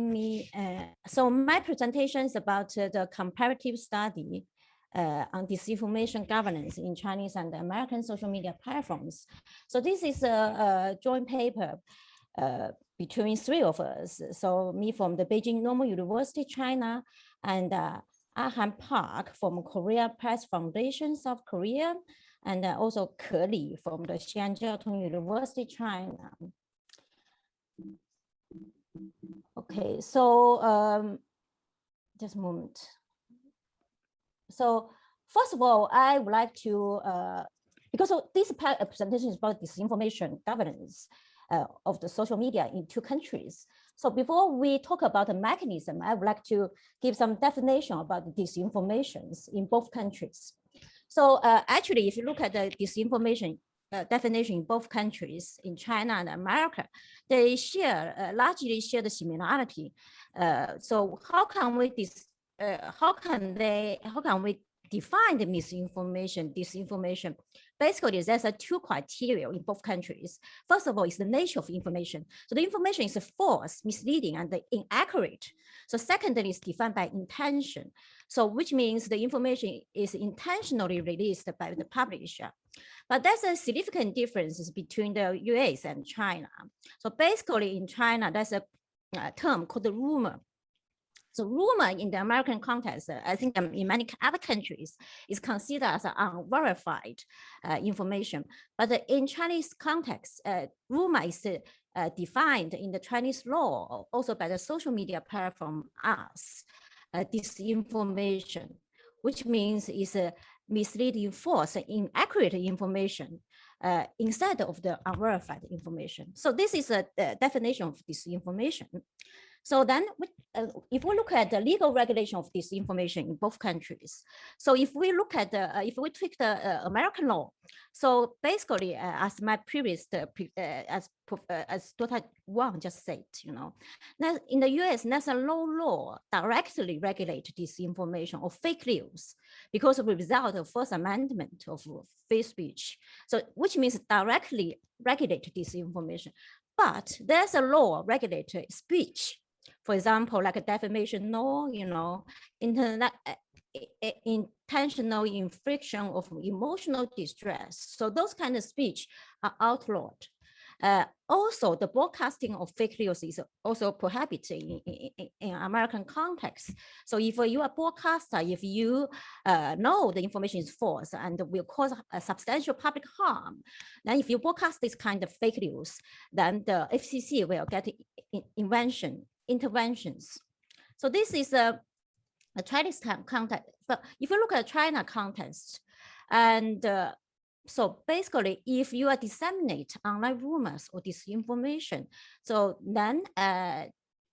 inviting me. So my presentation is about the comparative study on disinformation governance in Chinese and American social media platforms. So this is a joint paper between three of us. So me from the Beijing Normal University, China, and Aham Park from Korea Press Foundation, South Korea, and also Ke Li from the Xi'an University, China. Okay, so just a moment. So first of all, I would like to, because this presentation is about disinformation governance of the social media in two countries. So before we talk about the mechanism, I would like to give some definition about the disinformations in both countries. So actually, if you look at the disinformation definition in both countries, in China and America, they share largely share the similarity. So how can we define the misinformation, disinformation? Basically, there's two criteria in both countries. First of all, is the nature of information. So the information is false, misleading, and inaccurate. So secondly, is defined by intention. So which means the information is intentionally released by the publisher. But there's a significant difference between the US and China. So basically in China, there's a term called the rumor. So rumor in the American context, I think in many other countries, is considered as unverified information. But in Chinese context, rumor is defined in the Chinese law, also by the social media platform as disinformation, which means is misleading, false, inaccurate information instead of the unverified information. So this is a definition of disinformation. So then if we look at the legal regulation of disinformation in both countries, so if we look at if we take the American law, so basically as my previous as Dr. Wang just said, you know, now in the US, there's a law directly regulate disinformation or fake news because of the result of First Amendment of free speech. So which means directly regulate disinformation. But there's a law regulate speech. For example, like a defamation law, you know, intentional infliction of emotional distress. So those kind of speech are outlawed. Also, the broadcasting of fake news is also prohibited in American context. So if you are a broadcaster, if you know the information is false and will cause a substantial public harm, then if you broadcast this kind of fake news, then the FCC will get interventions. So this is a Chinese context. So if you look at China context, and so basically, if you are disseminate online rumors or disinformation, so then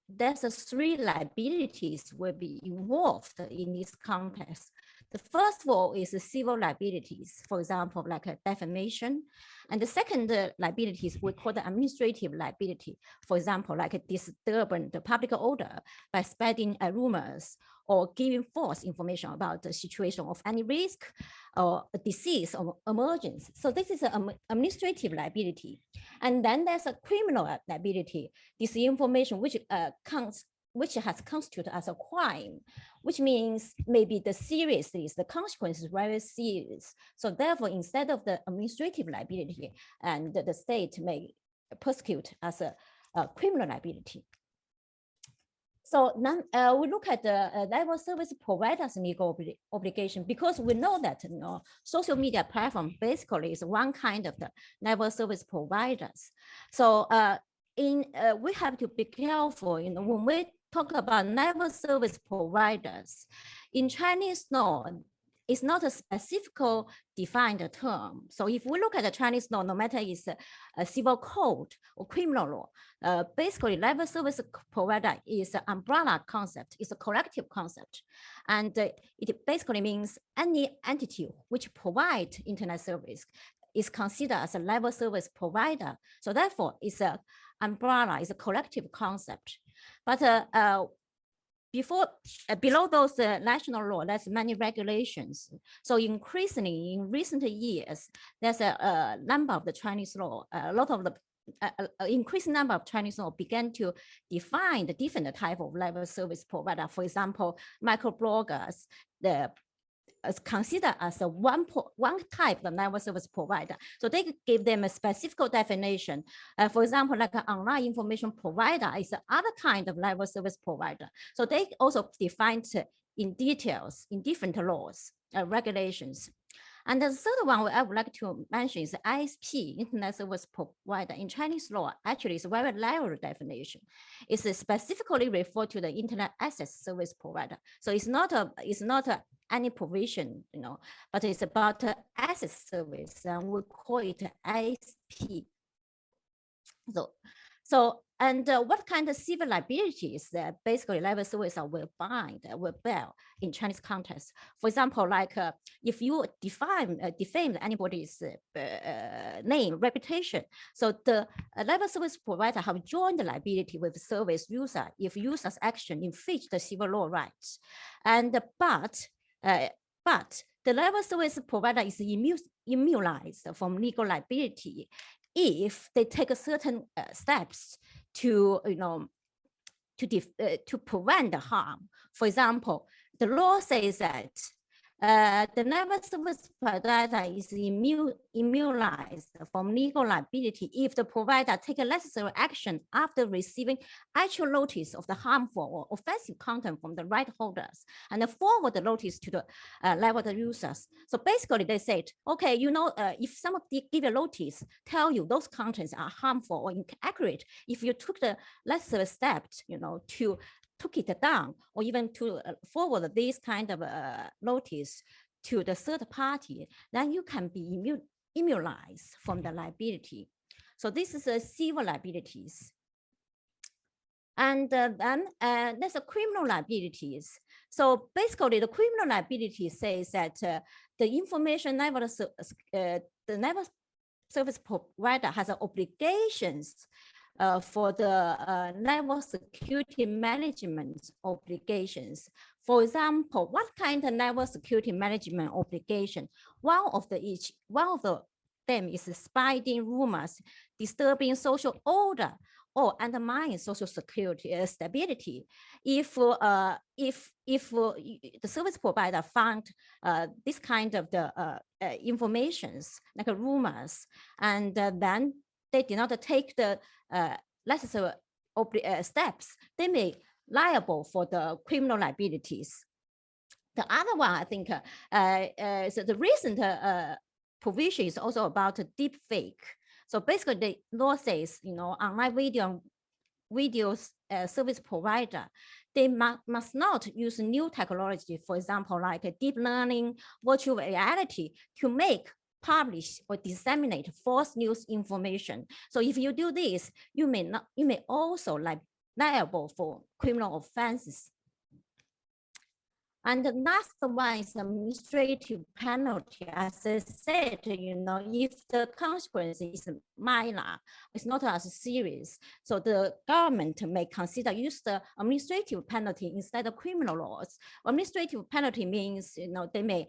there's three liabilities will be involved in this context. The first of all is the civil liabilities, for example, like a defamation. And the second liabilities we call the administrative liability, for example, like a disturbing the public order by spreading rumors or giving false information about the situation of any risk or a disease or emergence. So this is an administrative liability. And then there's a criminal liability, disinformation, which has constituted as a crime, which means maybe the consequence is very serious. So therefore, instead of the administrative liability, and the state may prosecute as a criminal liability. So then we look at the level service providers legal obligation, because we know that, you know, social media platform basically is one kind of the level service providers. So we have to be careful, you know, when we talk about level service providers in Chinese law. It's not a specific defined term. So if we look at the Chinese law, no matter it's a civil code or criminal law, basically level service provider is an umbrella concept, it's a collective concept. And it basically means any entity which provides internet service is considered as a level service provider. So therefore it's an umbrella, it's a collective concept. But below those national law, there's many regulations. So increasingly in recent years, there's a number of the Chinese law, a lot of the increasing number of Chinese law began to define the different type of level service provider. For example, microbloggers, is considered as a one type of level service provider. So they give them a specific definition. For example, like an online information provider is another kind of level service provider. So they also defined in details in different laws, regulations. And the third one I would like to mention is ISP, Internet Service Provider. In Chinese law, actually it's a very narrow definition. It's specifically referred to the Internet Access Service Provider. So it's not any provision, but it's about access service, and we call it ISP. And what kind of civil liabilities that basically level service will bear in Chinese context? For example, like if you defame anybody's name, reputation, so the level service provider have joined liability with service user if user's action infringe the civil law rights. And but the level service provider is immunized from legal liability if they take certain steps to prevent the harm. For example, the law says that the level service provider is immunized from legal liability if the provider takes necessary action after receiving actual notice of the harmful or offensive content from the right holders and forward the notice to the level users. So basically they said, okay, if somebody give a notice, tell you those contents are harmful or inaccurate, if you took the necessary steps, to took it down, or even to forward this kind of notice to the third party, then you can be immunized from the liability. So this is civil liabilities. And then there's a criminal liabilities. So basically the criminal liability says that the information the level service provider has obligations for the level security management obligations. For example, what kind of level security management obligation? One of them is spreading rumors, disturbing social order, or undermining social security stability. If the service provider found this kind of the informations, like rumors, and then they did not take the necessary steps, they may liable for the criminal liabilities. The other one, I think, so the recent provision is also about deep fake. So basically, the law says, online video service provider, they must not use new technology, for example, like deep learning, virtual reality, to make, publish, or disseminate false news information. So if you do this, you may also liable for criminal offenses. And the last one is administrative penalty. As I said, if the consequence is minor, it's not as serious. So the government may consider use the administrative penalty instead of criminal laws. Administrative penalty means, they may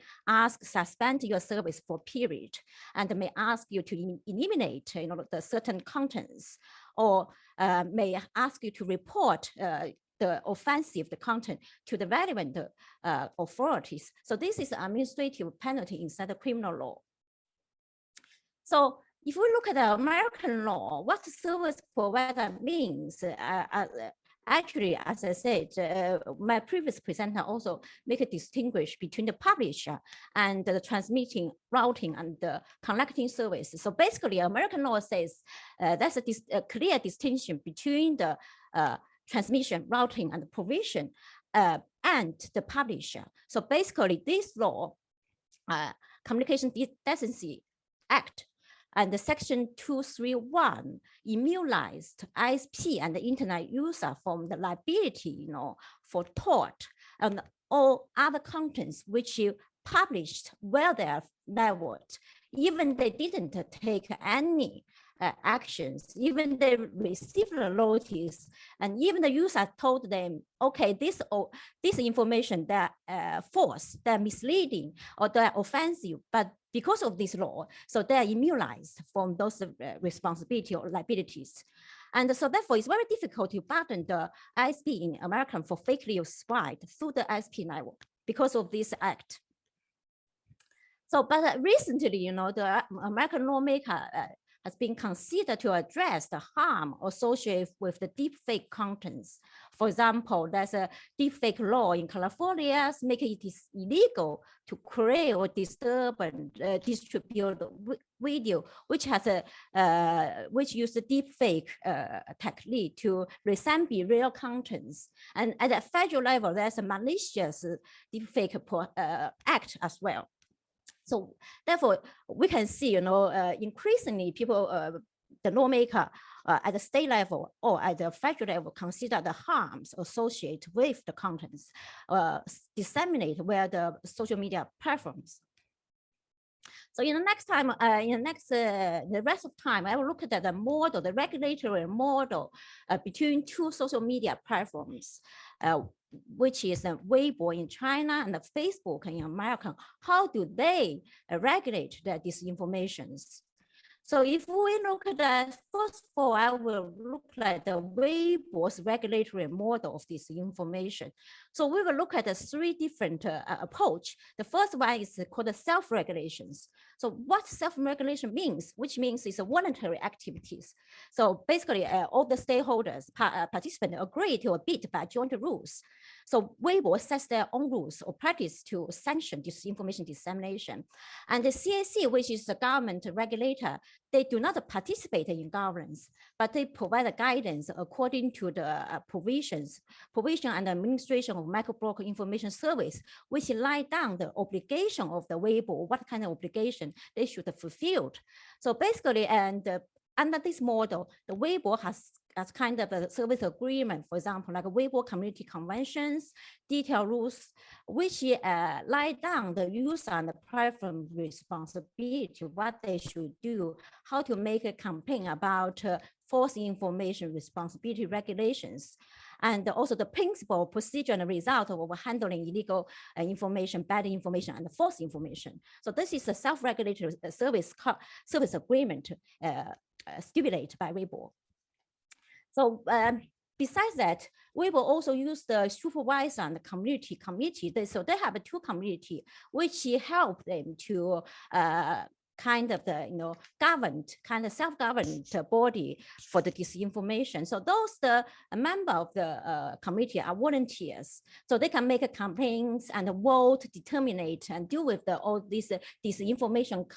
suspend your service for a period, and they may ask you to eliminate, the certain contents, or may ask you to report the offensive, the content, to the relevant authorities. So this is administrative penalty instead of criminal law. So if we look at the American law, what service provider means, actually, as I said, my previous presenter also make a distinguish between the publisher and the transmitting, routing, and the collecting service. So basically, American law says there's a clear distinction between the transmission, routing, and provision, and the publisher. So basically, this law, Communication Decency Act, and the Section 231 immunized ISP and the internet user from the liability, for tort and all other contents which you published where they are leveled, even they didn't take any actions, even they received the notice, and even the user told them, okay, this information that false, they're misleading, or they're offensive, but because of this law. So they are immunized from those responsibility or liabilities. And so therefore, it's very difficult to pardon the ISP in America for fake news spread through the ISP network because of this act. So, but recently, the American lawmaker has been considered to address the harm associated with the deepfake contents. For example, there's a deepfake law in California making it illegal to create or disturb and distribute video which has which use the deepfake technique to resemble real contents. And at the federal level, there's a malicious deepfake act as well. So therefore, we can see, increasingly people, the lawmaker at the state level or at the federal level consider the harms associated with the contents disseminated via the social media platforms. So in the next time, the rest of time, I will look at the model, the regulatory model between two social media platforms, which is Weibo in China and Facebook in America. How do they regulate the disinformations? So if we look at that, first of all, I will look at the Weibo's regulatory model of this information. So we will look at the three different approach. The first one is called the self-regulations. So what self-regulation means, which means it's a voluntary activities. So basically all the stakeholders, participants agree to abide by joint rules. So Weibo sets their own rules or practice to sanction this information dissemination. And the CAC, which is the government regulator, they do not participate in governance, but they provide the guidance according to the provision and administration of microblock information service, which lie down the obligation of the Weibo, what kind of obligation they should fulfill. So basically, and under this model, the Weibo has as kind of a service agreement, for example, like a Weibo community conventions, detailed rules, which lie down the user and the platform responsibility, what they should do, how to make a campaign about false information responsibility regulations, and also the principle, procedure, and result of handling illegal information, bad information, and false information. So this is a self-regulatory service agreement stipulated by Weibo. So besides that, we will also use the supervisor and the community committee. So they have two community which help them to kind of the governed, kind of self-governed body for the disinformation. So those the member of the committee are volunteers, so they can make campaigns and vote, determine and deal with all these disinformation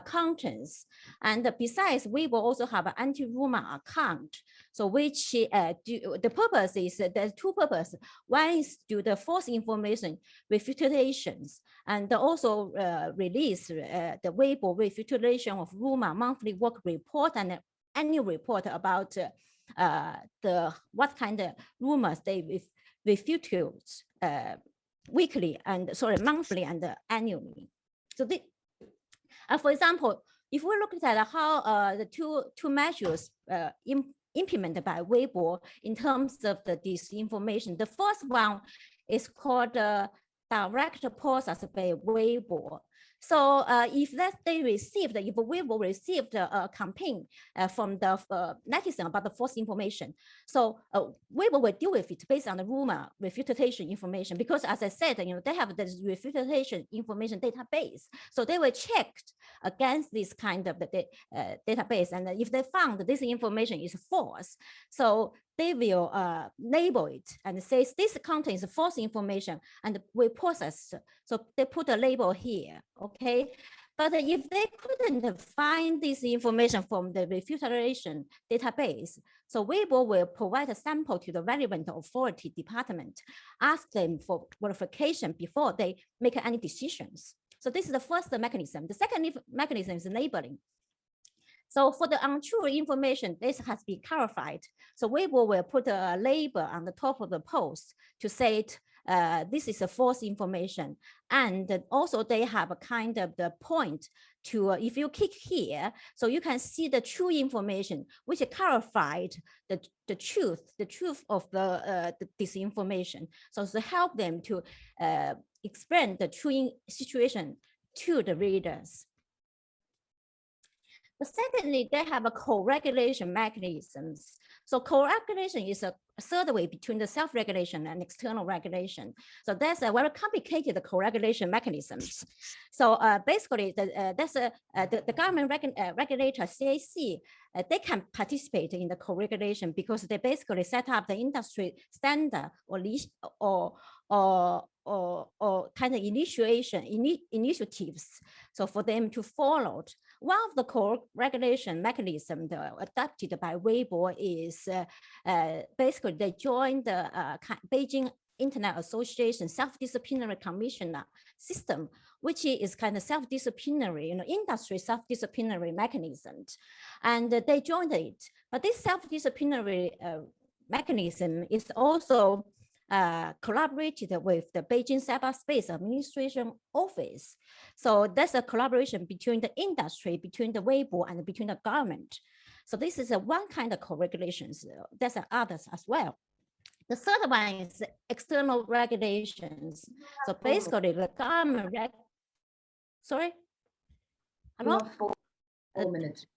contents. And besides, we will also have an anti-rumor account. So which the purpose is there's two purposes. One is to the false information refutations, and also release the Weibo refutation of rumor monthly work report and annual report about what kind of rumors they refuted weekly and monthly and annually. So for example, if we look at how the two measures implemented by Weibo in terms of the disinformation, the first one is called direct process by Weibo. So if they received, if Weibo received a campaign from the netizen about the false information, so Weibo will deal with it based on the rumor refutation information, because as I said, they have this refutation information database. So they will check against this kind of the database, and if they found that this information is false, so they will label it and says this contains false information and we process. So they put a label here, okay? But if they couldn't find this information from the refutation database, so Weibo will provide a sample to the relevant authority department, ask them for verification before they make any decisions. So this is the first mechanism. The second mechanism is labeling. So for the untrue information, this has been clarified. So Weibo will put a label on the top of the post to say this is a false information. And also they have a kind of the point to, if you click here, so you can see the true information, which clarified the truth of the disinformation. So to help them to explain the true situation to the readers. But secondly, they have a co-regulation mechanisms. So co-regulation is a third way between the self-regulation and external regulation. So that's a very complicated co-regulation mechanisms. So basically, the government regulator, CAC, they can participate in the co-regulation because they basically set up the industry standard or kind of initiatives. So for them to follow. One of the co-regulation mechanisms adopted by Weibo is basically they joined the Beijing Internet Association self-disciplinary commissioner system, which is kind of self-disciplinary, industry self-disciplinary mechanism. And they joined it. But this self-disciplinary mechanism is also collaborated with the Beijing Cyberspace Administration Office. So that's a collaboration between the industry, between the Weibo, and between the government. So this is one kind of co-regulations. There's others as well. The third one is external regulations. So basically the government, sorry? Hello? 4 minutes.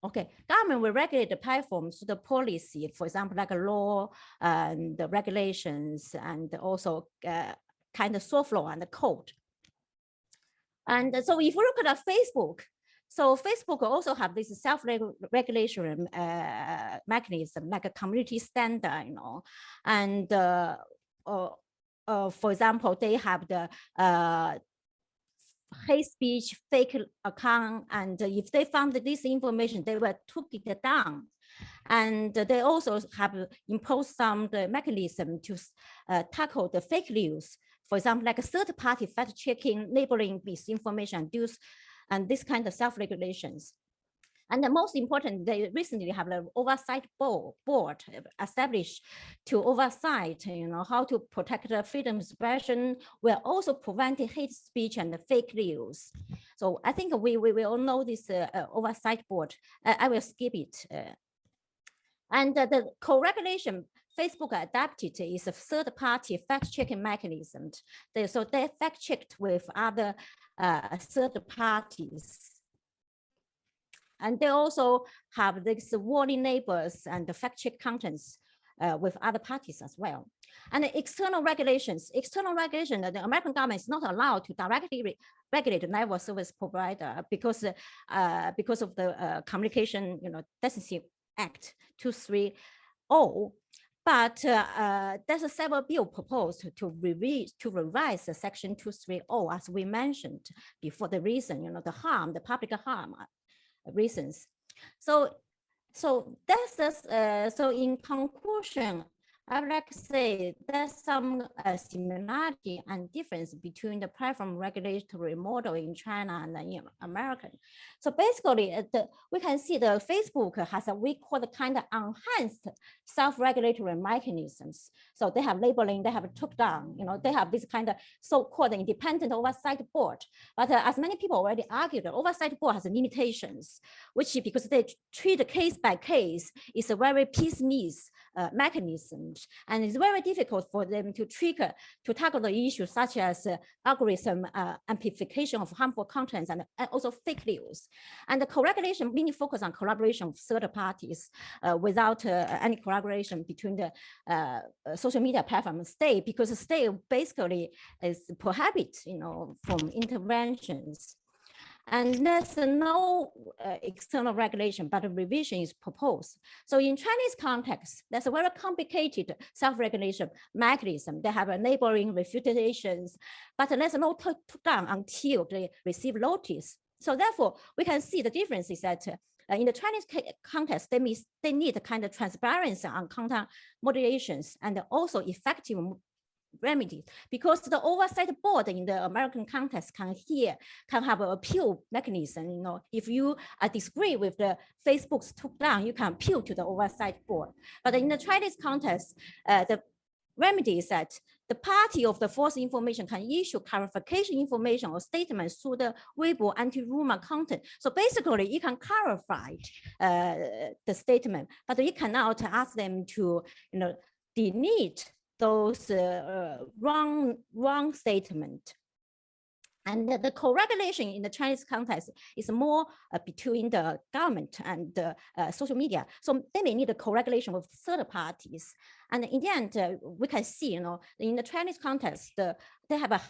Okay, government will regulate the platforms through the policy, for example, like a law and the regulations, and also kind of soft law and the code. And so if you look at Facebook, so Facebook also have this self-regulation mechanism, like a community standard, and for example, they have the hate speech, fake account, and if they found this information, they will took it down. And they also have imposed some mechanism to tackle the fake news. For example, like a third-party fact-checking, labeling misinformation, and this kind of self-regulations. And the most important, they recently have an oversight board established to oversight, how to protect the freedom of expression, while also preventing hate speech and fake news. So I think we all know this oversight board. I will skip it. And the co-regulation Facebook adapted is a third-party fact-checking mechanism. So they fact-checked with other third parties. And they also have this warning labels and the fact-check contents with other parties as well. And the external regulation, the American government is not allowed to directly regulate the network service provider because of the Communication Decency Act 230. But there's a several bill proposed to revise the Section 230, as we mentioned before, the reason, the public harm reasons. So that's just, so in conclusion, I would like to say there's some similarity and difference between the platform regulatory model in China and the American. So basically, we can see the Facebook has we call the kind of enhanced self-regulatory mechanisms. So they have labeling, they have took down, they have this kind of so-called independent oversight board. But as many people already argued, the oversight board has limitations, which because they treat the case by case is a very piecemeal mechanism. And it's very difficult for them to tackle the issues such as algorithm amplification of harmful contents and also fake news. And the co-regulation mainly focus on collaboration with third parties without any collaboration between the social media platform and state, because the state basically is prohibit, from interventions. And there's no external regulation, but a revision is proposed. So in Chinese context, there's a very complicated self-regulation mechanism. They have enabling refutations, but there's no took down until they receive notice. So therefore, we can see the difference is that in the Chinese context, they need a kind of transparency on content moderations and also effective remedies, because the oversight board in the American context can have an appeal mechanism. If you disagree with the Facebook's took down, you can appeal to the oversight board. But in the Chinese context, the remedy is that the party of the false information can issue clarification information or statements through the Weibo anti-rumor content. So basically, you can clarify the statement, but you cannot ask them to, delete those wrong statement. And the co-regulation in the Chinese context is more between the government and the social media. So they may need a co-regulation with third parties. And in the end, we can see, in the Chinese context, they have a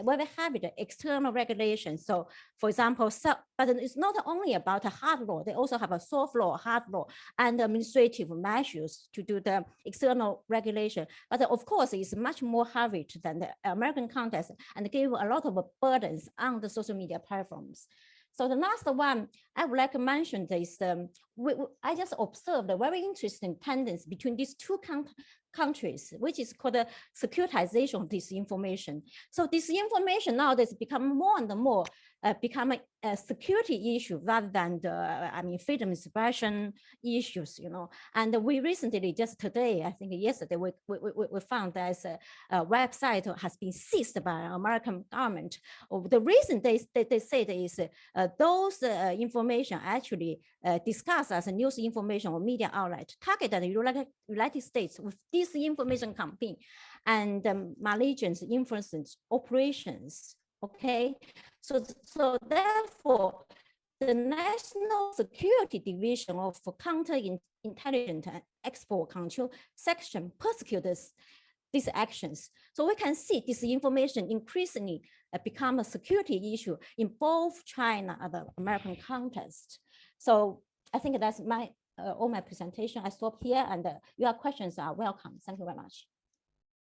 very heavy external regulation. So, for example, but it's not only about a hard law. They also have a soft law, hard law, and administrative measures to do the external regulation. But of course, it's much more heavy than the American context and give a lot of burdens on the social media platforms. So the last one I would like to mention is I just observed a very interesting tendency between these two countries, which is called the securitization of disinformation. So disinformation nowadays become more and more become a security issue rather than the, freedom of expression issues, And we recently, just today, I think yesterday, we found that a website has been seized by American government. The reason they say that is those information actually discussed as a news information or media outlet targeted the United States with disinformation campaign and malicious influence operations. Okay, so therefore, the National Security Division of Counterintelligence and Export Control Section prosecutes these actions. So we can see disinformation increasingly become a security issue in both China and the American context. So I think that's all my presentation. I stop here, and your questions are welcome. Thank you very much.